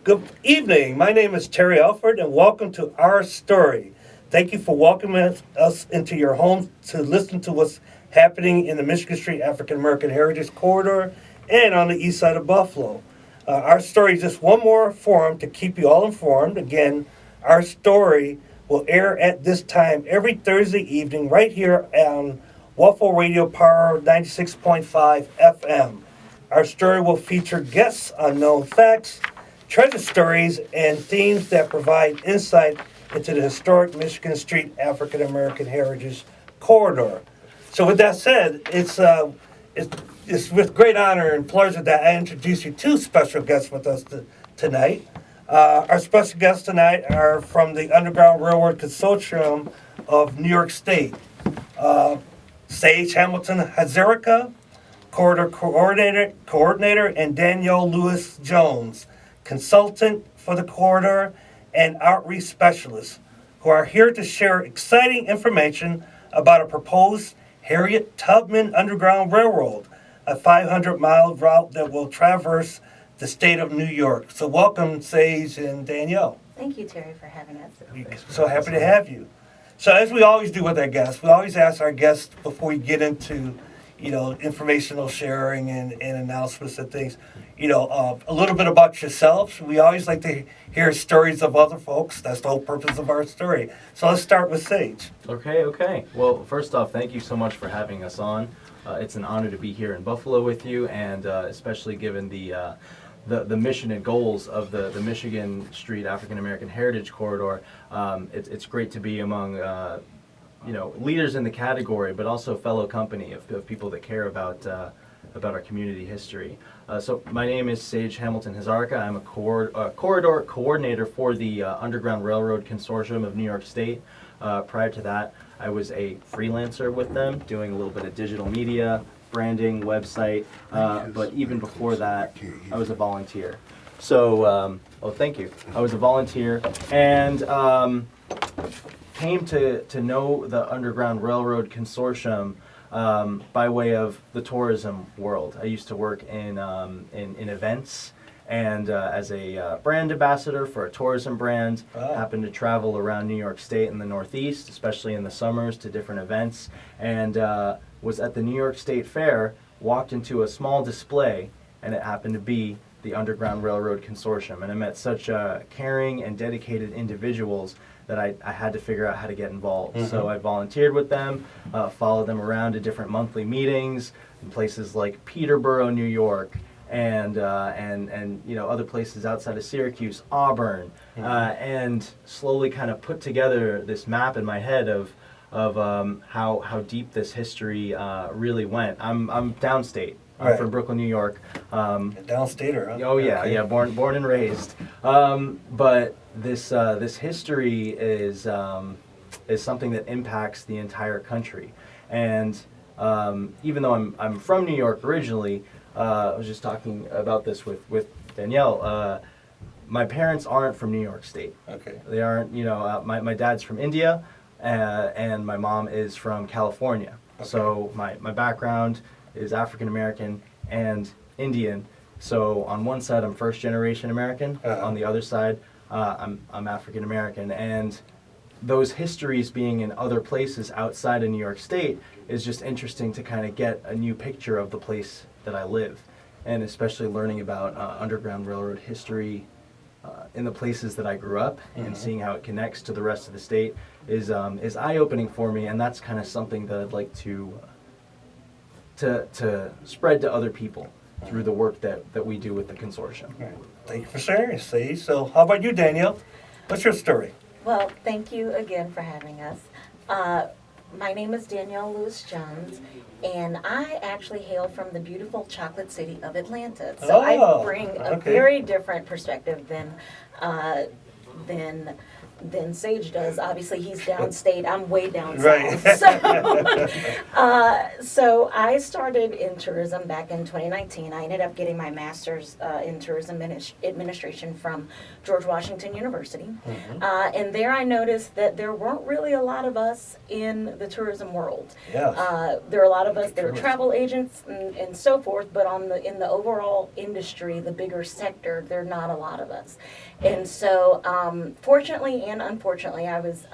Good evening. My name is Terry Alford, and welcome to Our Story. Thank you for welcoming us into your home to listen to what's happening in the Michigan Street African American Heritage Corridor and on the east side of Buffalo. Our Story is just one more forum to keep you all informed. Again, Our Story will air at this time every Thursday evening right here on Waffle Radio Power 96.5 FM. Our story will feature guests, unknown facts, treasure stories, and themes that provide insight into the historic Michigan Street African American Heritage Corridor. So, with that said, it's with great honor and pleasure that I introduce you two special guests with us tonight. Our special guests tonight are from the Underground Railroad Consortium of New York State. Sage Hamilton Hazarika, Corridor Coordinator, and Dannielle Lewis Jones, Consultant for the Corridor and Outreach Specialist, who are here to share exciting information about a proposed Harriet Tubman Underground Railroad, a 500-mile route that will traverse the state of New York. So welcome, Sage and Dannielle. Thank you, Terry, for having us. So happy to have you. So as we always do with our guests, we always ask our guests before we get into, informational sharing and announcements and things, a little bit about yourselves. We always like to hear stories of other folks. That's the whole purpose of Our Story. So let's start with Sage. Okay. Well, first off, thank you so much for having us on. It's an honor to be here in Buffalo with you, and especially given the mission and goals of the Michigan Street African American Heritage Corridor. It's great to be among leaders in the category, but also fellow company of people that care about our community history. So my name is Sage Hamilton Hazarika. I'm a corridor coordinator for the Underground Railroad Consortium of New York State. Prior to that, I was a freelancer with them, doing a little bit of digital media, branding, website, but even before that, I was a volunteer. So, thank you. I was a volunteer and came to know the Underground Railroad Consortium by way of the tourism world. I used to work in events and as a brand ambassador for a tourism brand. Happened to travel around New York State and the Northeast, especially in the summers, to different events, and was at the New York State Fair, walked into a small display, and it happened to be the Underground Railroad Consortium. And I met such caring and dedicated individuals that I had to figure out how to get involved. Mm-hmm. So I volunteered with them, followed them around to different monthly meetings in places like Peterborough, New York, and other places outside of Syracuse, Auburn, mm-hmm. And slowly kind of put together this map in my head of how deep this history really went. I'm downstate. I'm from Brooklyn, New York. Downstater, huh? Oh yeah, okay. Yeah. Born and raised. But this history is something that impacts the entire country. And even though I'm from New York originally, I was just talking about this with Dannielle. My parents aren't from New York State. Okay. They aren't. My dad's from India. And my mom is from California. Okay. So my background is African American and Indian. So on one side I'm first generation American. Uh-huh. On the other side I'm African American. And those histories being in other places outside of New York State is just interesting to kind of get a new picture of the place that I live, and especially learning about Underground Railroad history in the places that I grew up, mm-hmm. and seeing how it connects to the rest of the state is eye-opening for me, and that's kind of something that I'd like to spread to other people through the work that we do with the consortium. Right. Thank you for sharing, Steve. So how about you, Dannielle? What's your story? Well, thank you again for having us. My name is Dannielle Lewis Jones, and I actually hail from the beautiful chocolate city of Atlanta. So I bring a very different perspective than than Sage does. Obviously, he's downstate. I'm way down Right. south. So I started in tourism back in 2019. I ended up getting my master's in tourism administration from George Washington University. And there I noticed that there weren't really a lot of us in the tourism world. Yes. There are a lot of us that are travel agents and so forth, but in the overall industry, the bigger sector, there are not a lot of us. And so, fortunately and unfortunately, I was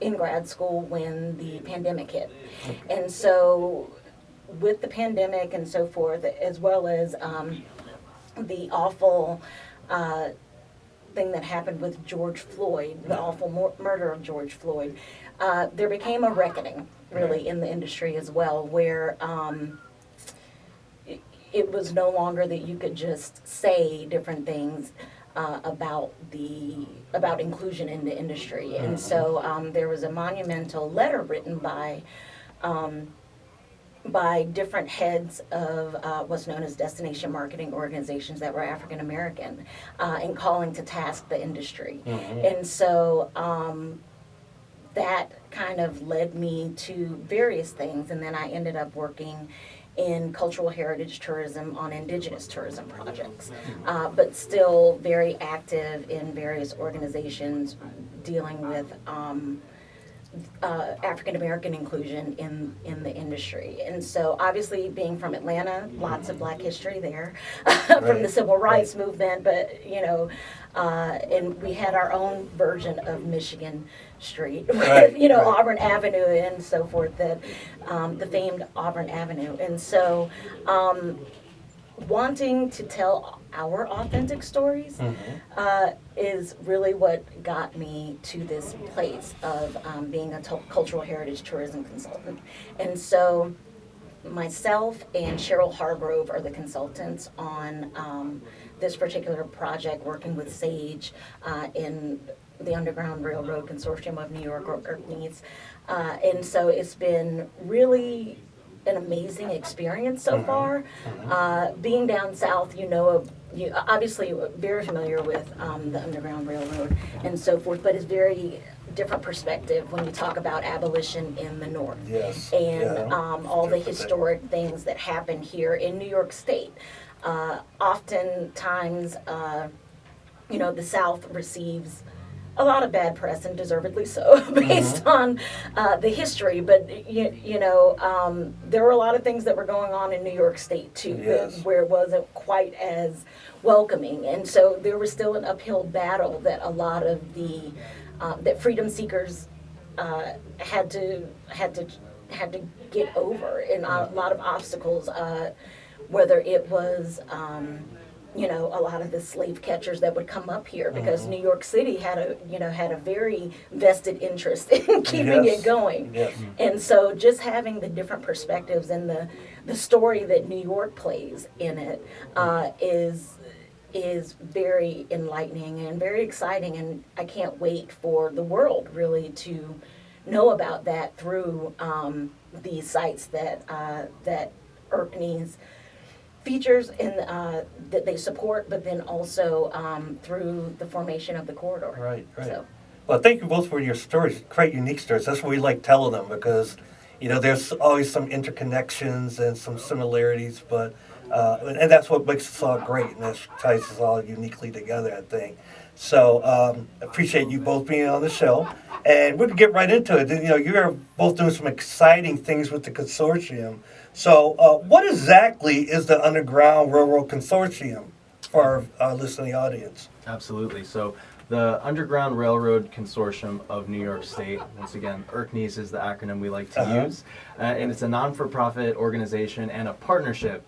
in grad school when the pandemic hit. And so, with the pandemic and so forth, as well as the awful thing that happened with George Floyd, the awful murder of George Floyd, there became a reckoning, really, in the industry as well, where it was no longer that you could just say different things about inclusion in the industry. And so there was a monumental letter written by different heads of what's known as destination marketing organizations that were African American, in calling to task the industry. And so that kind of led me to various things, and then I ended up working in cultural heritage tourism on indigenous tourism projects, but still very active in various organizations dealing with African American inclusion in the industry. And so obviously being from Atlanta, lots of Black history there from the Civil Rights movement, but you know, and we had our own version of Michigan Street with, you know, Auburn Avenue and so forth, that the famed Auburn Avenue. And so wanting to tell our authentic stories is really what got me to this place of being a cultural heritage tourism consultant. And so myself and Cheryl Hargrove are the consultants on this particular project, working with SAGE in the Underground Railroad Consortium of New York, or IRCNES. And so it's been really an amazing experience so far. Being down south, you know, you obviously very familiar with the Underground Railroad and so forth, but it's very different perspective when you talk about abolition in the North. Yes. And all the historic things that happen here in New York State. Oftentimes, you know, the South receives a lot of bad press, and deservedly so, based on the history. But you know, there were a lot of things that were going on in New York State too, where it wasn't quite as welcoming, and so there was still an uphill battle that a lot of the that freedom seekers had to get over, and a lot of obstacles, whether it was you know, a lot of the slave catchers that would come up here, because New York City had a very vested interest in keeping it going. And so just having the different perspectives and the story that New York plays in it is very enlightening and very exciting, and I can't wait for the world really to know about that through these sites that IRCNES features in that they support, but then also through the formation of the corridor. Right. So. Well, thank you both for your stories, quite unique stories. That's what we like telling them, because, you know, there's always some interconnections and some similarities, but and that's what makes us all great, and that ties us all uniquely together, I think. So appreciate you both being on the show, and we'll get right into it. You know, you're both doing some exciting things with the consortium. So what exactly is the Underground Railroad Consortium for our listening audience? Absolutely. So the Underground Railroad Consortium of New York State, once again, IRCNES is the acronym we like to use, and it's a non-for-profit organization and a partnership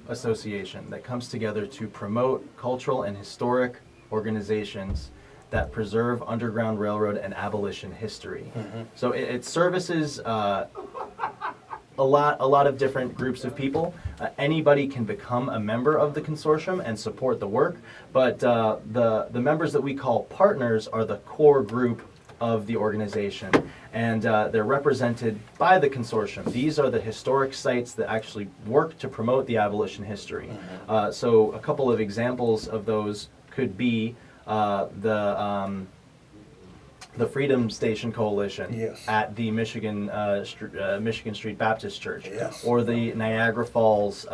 association that comes together to promote cultural and historic organizations that preserve Underground Railroad and abolition history. So it services a lot of different groups of people. Anybody can become a member of the consortium and support the work, but the members that we call partners are the core group of the organization, and they're represented by the consortium. These are the historic sites that actually work to promote the abolition history. So a couple of examples of those could be the the Freedom Station Coalition Yes. at the Michigan Street Baptist Church, Yes. or the Niagara Falls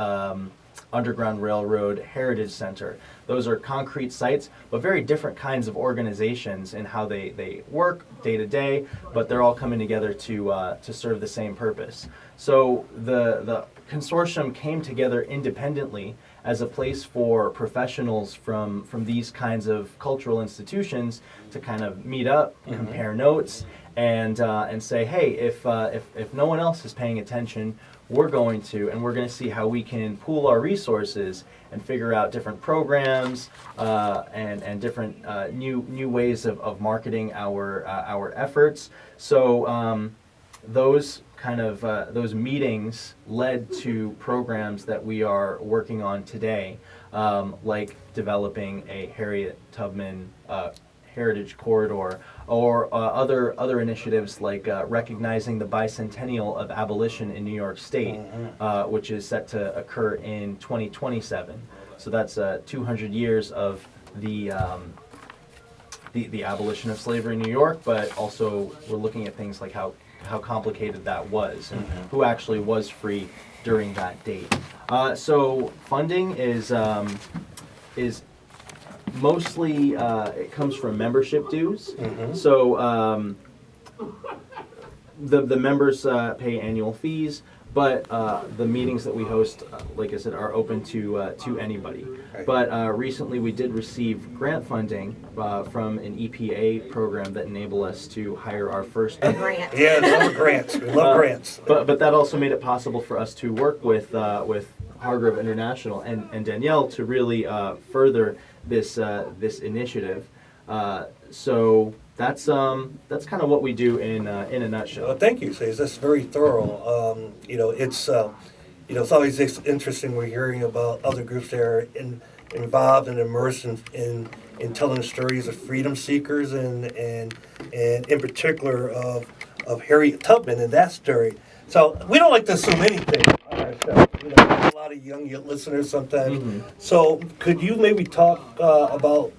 Underground Railroad Heritage Center. Those are concrete sites, but very different kinds of organizations in how they work day to day, but they're all coming together to serve the same purpose. So the consortium came together independently as a place for professionals from these kinds of cultural institutions to kind of meet up, compare notes, and say, hey, if no one else is paying attention, we're going to see how we can pool our resources and figure out different programs and different new ways of marketing our efforts. So those meetings led to programs that we are working on today, like developing a Harriet Tubman Heritage Corridor, or other initiatives like recognizing the bicentennial of abolition in New York State, which is set to occur in 2027. So that's 200 years of the abolition of slavery in New York, but also we're looking at things like how complicated that was and who actually was free during that date. So funding is mostly it comes from membership dues. So the members pay annual fees, but the meetings that we host, like I said, are open to anybody. Right. But recently we did receive grant funding from an EPA program that enabled us to hire our first Grant. Yeah, love grants. We love grants. But that also made it possible for us to work with Hargrove International and Dannielle to really further this initiative. So that's kind of what we do in a nutshell. Well, thank you, Says. That's very thorough. It's always interesting. We're hearing about other groups that are involved and immersed in telling stories of freedom seekers and in particular of Harriet Tubman and that story. So we don't like to assume anything on our show. A lot of young listeners sometimes. So could you maybe talk about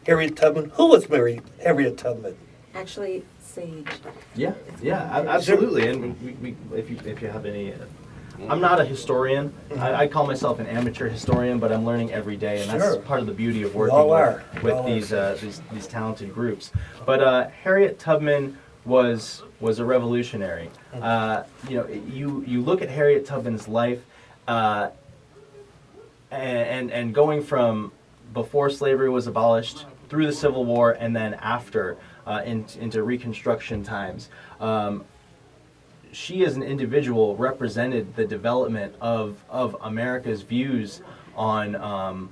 Harriet Tubman? Who was Harriet Tubman? Actually, Sage. Yeah, absolutely. And we if you have any, I'm not a historian. I call myself an amateur historian, but I'm learning every day, and that's part of the beauty of working with these talented groups. But Harriet Tubman was a revolutionary. You look at Harriet Tubman's life, and going from before slavery was abolished through the Civil War and then after into Reconstruction times. She as an individual represented the development of America's views on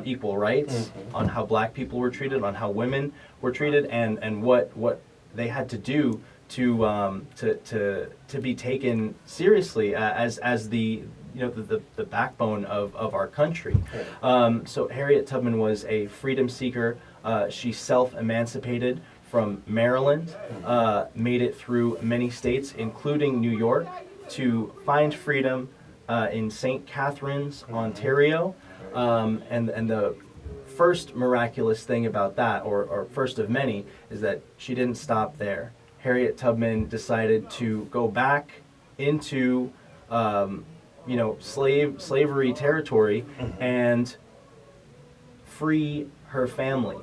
equal rights, on how black people were treated, on how women were treated, and what they had to do to be taken seriously as the backbone of our country. So Harriet Tubman was a freedom seeker. She self-emancipated from Maryland, made it through many states, including New York, to find freedom in St. Catharines, Ontario. And the first miraculous thing about that, or first of many, is that she didn't stop there. Harriet Tubman decided to go back into slavery territory and free her family.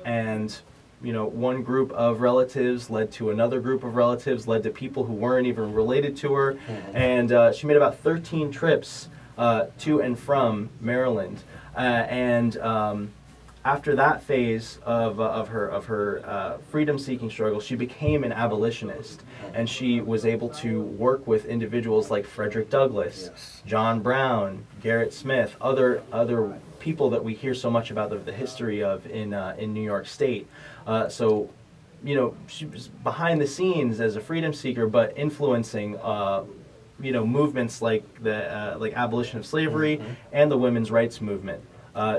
And one group of relatives led to another group of relatives, led to people who weren't even related to her, and she made about 13 trips to and from Maryland. After that phase of her freedom-seeking struggle, she became an abolitionist, and she was able to work with individuals like Frederick Douglass, John Brown, Garrett Smith, other people that we hear so much about the history of in New York State. So she was behind the scenes as a freedom seeker, but influencing movements like like abolition of slavery and the women's rights movement.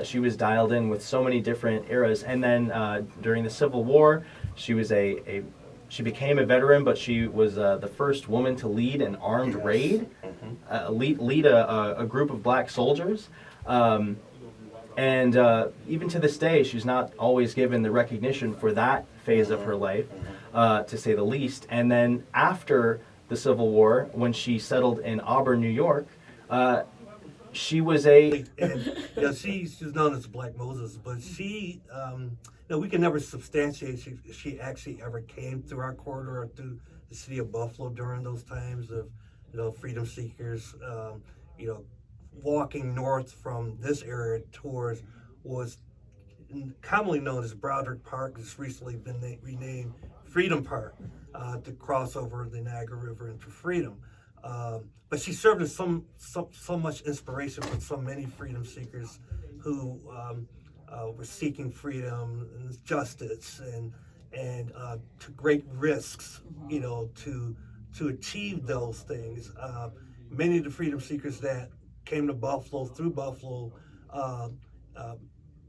She was dialed in with so many different eras, and then during the Civil War, she was she became a veteran, but she was the first woman to lead an armed raid, lead a group of black soldiers. And even to this day, she's not always given the recognition for that phase of her life, to say the least. And then after the Civil War, when she settled in Auburn, New York, she was a... And she's known as Black Moses, but she, we can never substantiate she actually ever came through our corridor or through the city of Buffalo during those times of, freedom seekers, walking north from this area towards was commonly known as Broderick Park. It's recently been renamed Freedom Park to cross over the Niagara River into freedom. But she served as so much inspiration for so many freedom seekers who were seeking freedom and justice and to great risks, to achieve those things. Many of the freedom seekers that came to Buffalo through Buffalo,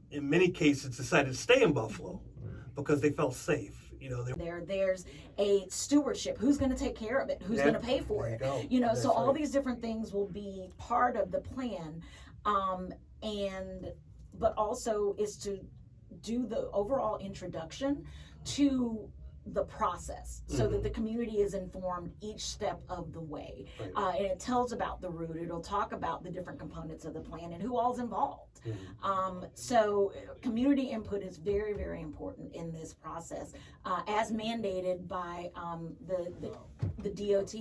in many cases decided to stay in Buffalo because they felt safe. There's a stewardship. Who's going to take care of it? Who's going to pay for it? So all these different things will be part of the plan, but also is to do the overall introduction to the process so that the community is informed each step of the way. Right. And it tells about the route. It'll talk about the different components of the plan and who all's involved. So community input is very, very important in this process, as mandated by the DOT,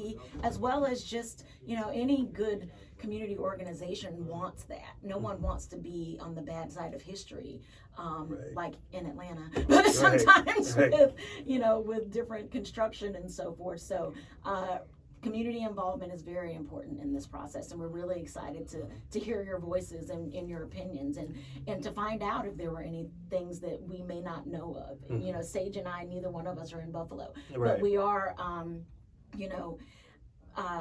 as well as just, any good community organization wants that. No one wants to be on the bad side of history, like in Atlanta, but sometimes with different construction and so forth. So community involvement is very important in this process, and we're really excited to hear your voices and your opinions and to find out if there were any things that we may not know of. Sage and I, neither one of us are in Buffalo, but we are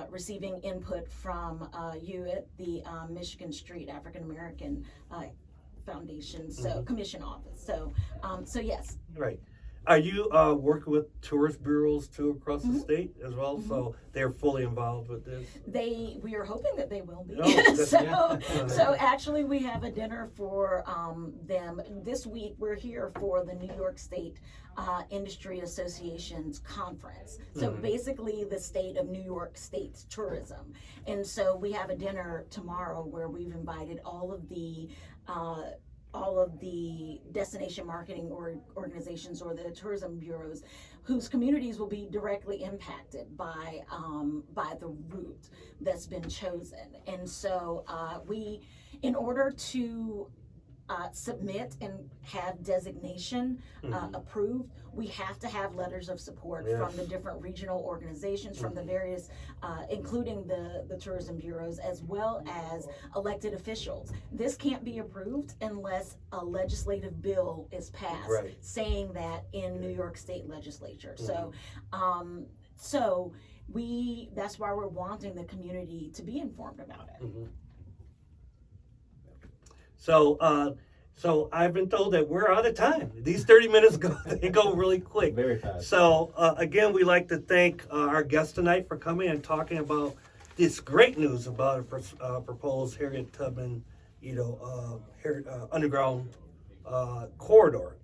receiving input from you at the Michigan Street African American Foundation, commission office. So yes. Right. Are you working with tourist bureaus too across the state as well? So they're fully involved with this? We are hoping that they will be. Oh, so actually we have a dinner for them. This week we're here for the New York State Industry Association's conference. So basically the state of New York State's tourism. And so we have a dinner tomorrow where we've invited all of the destination marketing organizations or the tourism bureaus whose communities will be directly impacted by the route that's been chosen. And so in order to submit and have designation approved, we have to have letters of support from the different regional organizations, from the various, including the tourism bureaus, as well as elected officials. This can't be approved unless a legislative bill is passed saying that in New York State legislature. So that's why we're wanting the community to be informed about it. So I've been told that we're out of time. These 30 minutes they go really quick. Very fast. So again, we like to thank our guest tonight for coming and talking about this great news about a proposed Harriet Tubman, underground corridor.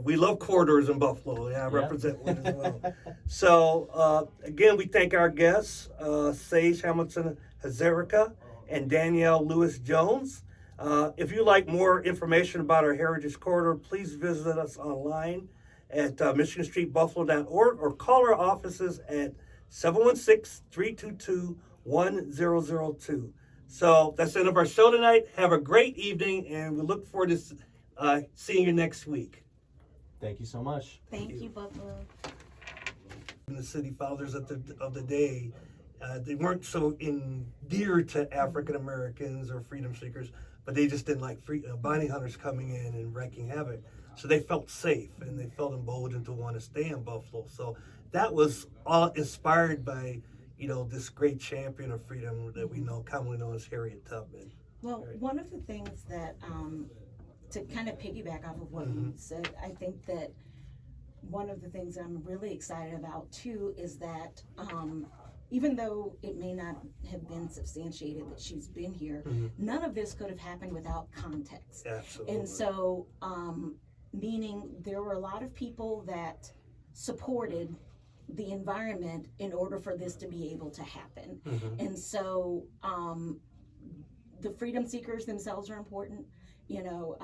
We love corridors in Buffalo. I represent one as well. So again, we thank our guests, Sage Hamilton Hazarika and Dannielle Lewis Jones. If you'd like more information about our Heritage Corridor, please visit us online at michiganstreetbuffalo.org or call our offices at 716-322-1002. So that's the end of our show tonight. Have a great evening, and we look forward to seeing you next week. Thank you so much. Thank you, Buffalo. The city fathers of the day, they weren't so endeared to African Americans or freedom seekers, but they just didn't like bounty hunters coming in and wreaking havoc. So they felt safe and they felt emboldened to want to stay in Buffalo. So that was all inspired by, this great champion of freedom that we know, commonly known as Harriet Tubman. Well, one of the things that, to kind of piggyback off of what you said, I think that one of the things that I'm really excited about too is that even though it may not have been substantiated that she's been here, none of this could have happened without context. Absolutely. And so, meaning there were a lot of people that supported the environment in order for this to be able to happen. And so, the freedom seekers themselves are important. You know,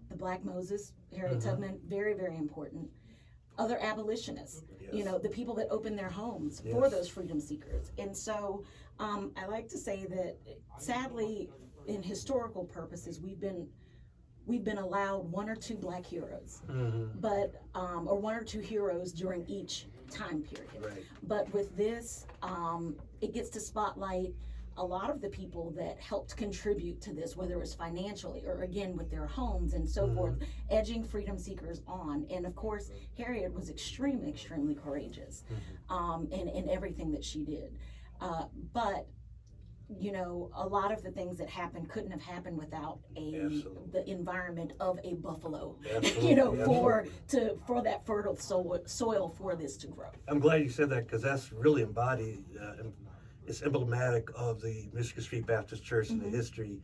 the Black Moses, Harriet Tubman, very, very important. Other abolitionists, you know, the people that opened their homes for those freedom seekers. And so I like to say that sadly, in historical purposes, we've been allowed one or two Black heroes, but or one or two heroes during each time period. Right. But with this, it gets to spotlight a lot of the people that helped contribute to this, whether it was financially or again with their homes and so forth, edging freedom seekers on. And of course, Harriet was extremely, extremely courageous in everything that she did. But you know, a lot of the things that happened couldn't have happened without the environment of a buffalo. You know, for that fertile soil for this to grow. I'm glad you said that, because that's really embodied. It's emblematic of the Michigan Street Baptist Church and the history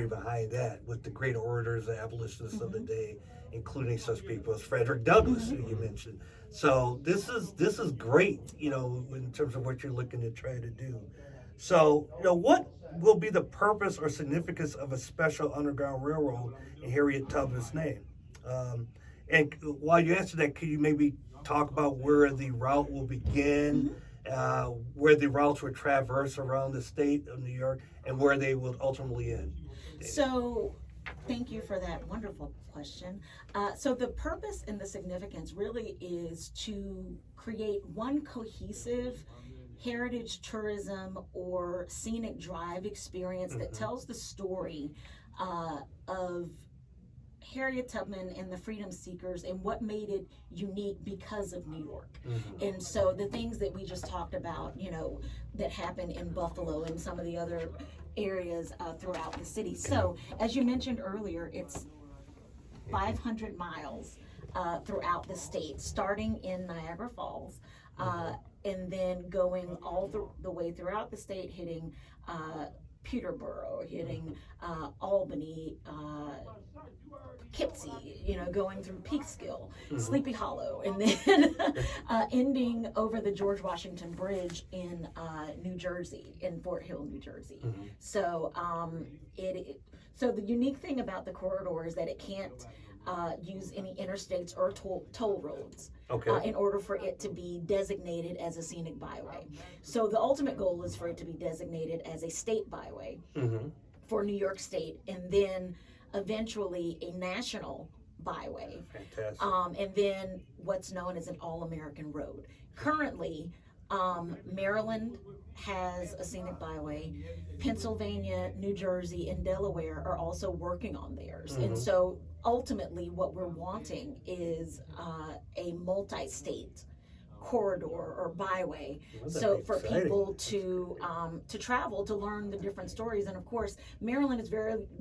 behind that, with the great orators, the abolitionists of the day, including such people as Frederick Douglass, who you mentioned. So this is great, you know, in terms of what you're looking to try to do. So, you know, what will be the purpose or significance of a special underground railroad in Harriet Tubman's name? And while you answer that, could you maybe talk about where the route will begin? Where the routes would traverse around the state of New York, and where they will ultimately end. So, thank you for that wonderful question. So the purpose and the significance really is to create one cohesive heritage tourism or scenic drive experience that tells the story of Harriet Tubman and the freedom seekers and what made it unique because of New York. And so the things that we just talked about, you know, that happened in Buffalo and some of the other areas throughout the city. So as you mentioned earlier, it's 500 miles throughout the state, starting in Niagara Falls, and then going all the way throughout the state, hitting Peterborough, hitting Albany, Poughkeepsie, you know, going through Peekskill, Sleepy Hollow, and then ending over the George Washington Bridge in New Jersey, in Fort Hill, New Jersey. So so the unique thing about the corridor is that it can't use any interstates or toll roads in order for it to be designated as a scenic byway. So the ultimate goal is for it to be designated as a state byway for New York State, and then eventually a national byway. Fantastic. And then what's known as an all-American road. Currently, Maryland has a scenic byway. Pennsylvania, New Jersey, and Delaware are also working on theirs. And so ultimately what we're wanting is a multi-state corridor or byway, so for people to travel, to learn the different stories. And of course, Maryland is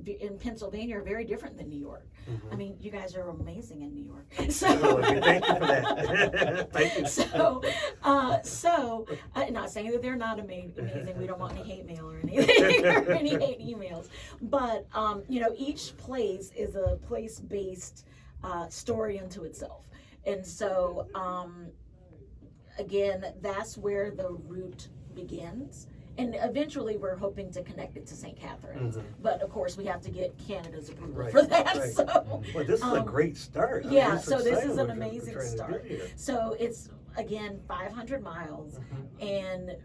in Pennsylvania are very different than New York. I mean, you guys are amazing in New York. So thank you for that. Thank you. So not saying that they're not amazing. We don't want any hate mail or anything or any hate emails, but you know, each place is a place-based story unto itself. And so again, that's where the route begins. And eventually we're hoping to connect it to St. Catharines. But of course we have to get Canada's approval for that. So, well, this is a great start. Yeah, so this is an amazing start. So it's, again, 500 miles and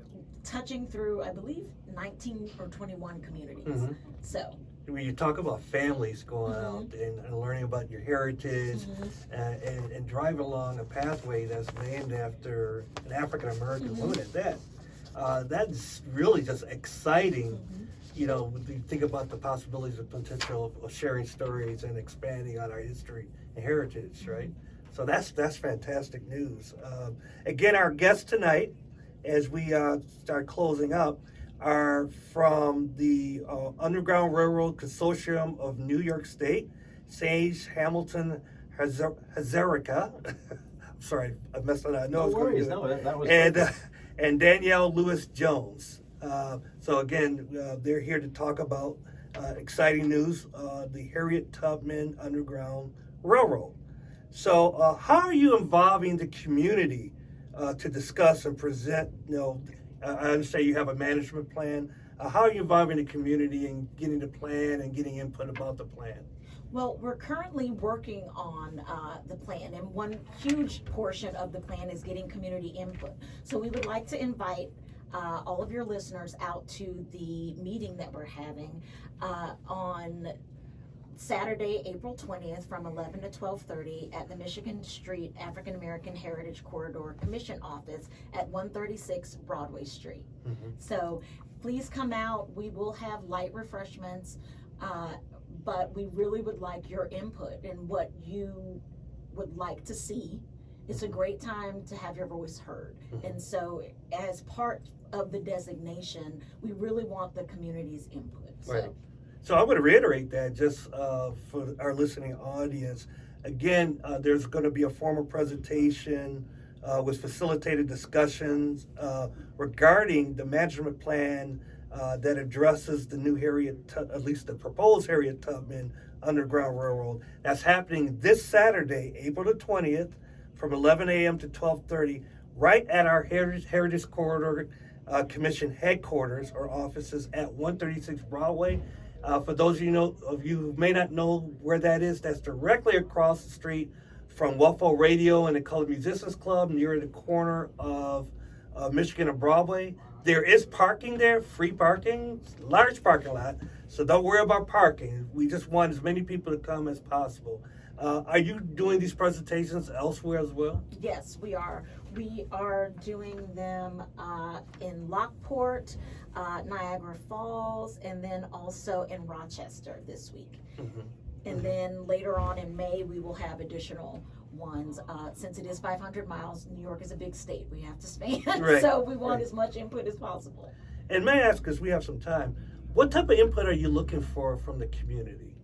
touching through, I believe, 19 or 21 communities. So when you talk about families going out and learning about your heritage and driving along a pathway that's named after an African American woman at that, that's really just exciting. You know, when you think about the possibilities and potential of sharing stories and expanding on our history and heritage, right? So that's fantastic news. Again, our guests tonight, as we start closing up, are from the Underground Railroad Consortium of New York State, Sage Hamilton Hazarika. Sorry, I messed that up. No worries. No, that was and and Dannielle Lewis-Jones. So again, they're here to talk about exciting news, the Harriet Tubman Underground Railroad. So how are you involving the community to discuss and present, I understand you have a management plan. How are you involving the community in getting the plan and getting input about the plan? Well, we're currently working on the plan, and one huge portion of the plan is getting community input. So we would like to invite all of your listeners out to the meeting that we're having on Saturday, April 20th from 11 to 12:30 at the Michigan Street African American Heritage Corridor Commission office at 136 Broadway Street. Mm-hmm. So please come out. We will have light refreshments, but we really would like your input and what you would like to see. It's a great time to have your voice heard. Mm-hmm. And so as part of the designation, we really want the community's input. Right. So I would reiterate that just for our listening audience. Again, there's going to be a formal presentation with facilitated discussions regarding the management plan that addresses the new at least the proposed Harriet Tubman Underground Railroad. That's happening this Saturday, April the 20th, from 11 a.m. to 12:30, right at our Heritage Corridor Commission headquarters or offices at 136 Broadway. For those of you who may not know where that is, that's directly across the street from Waffle Radio and the Colored Musicians Club, near the corner of Michigan and Broadway. There is parking there, free parking, large parking lot, so don't worry about parking. We just want as many people to come as possible. Are you doing these presentations elsewhere as well? Yes, we are. We are doing them in Lockport, Niagara Falls, and then also in Rochester this week. Mm-hmm. And then later on in May, we will have additional ones. Since it is 500 miles, New York is a big state. We have to span, Right. So we want as much input as possible. And may I ask, because we have some time, what type of input are you looking for from the community?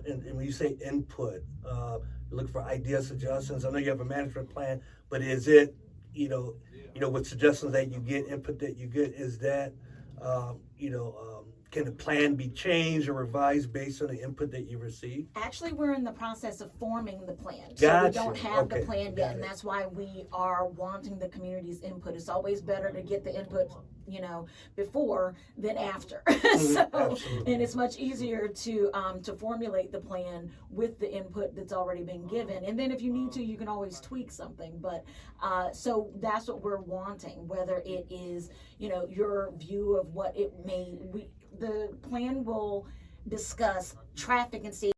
And when you say input, you're looking for ideas, suggestions. I know you have a management plan, but is it, with suggestions that you get, input that you get, is that, can the plan be changed or revised based on the input that you receive? Actually, we're in the process of forming the plan. Gotcha. So we don't have Okay. the plan Got yet, it. and that's why we are wanting the community's input. It's always better to get the input, before than after. So, Absolutely. and it's much easier to formulate the plan with the input that's already been given. And then if you need to, you can always tweak something. But so that's what we're wanting, whether it is, your view of what it may, the plan will discuss traffic and safety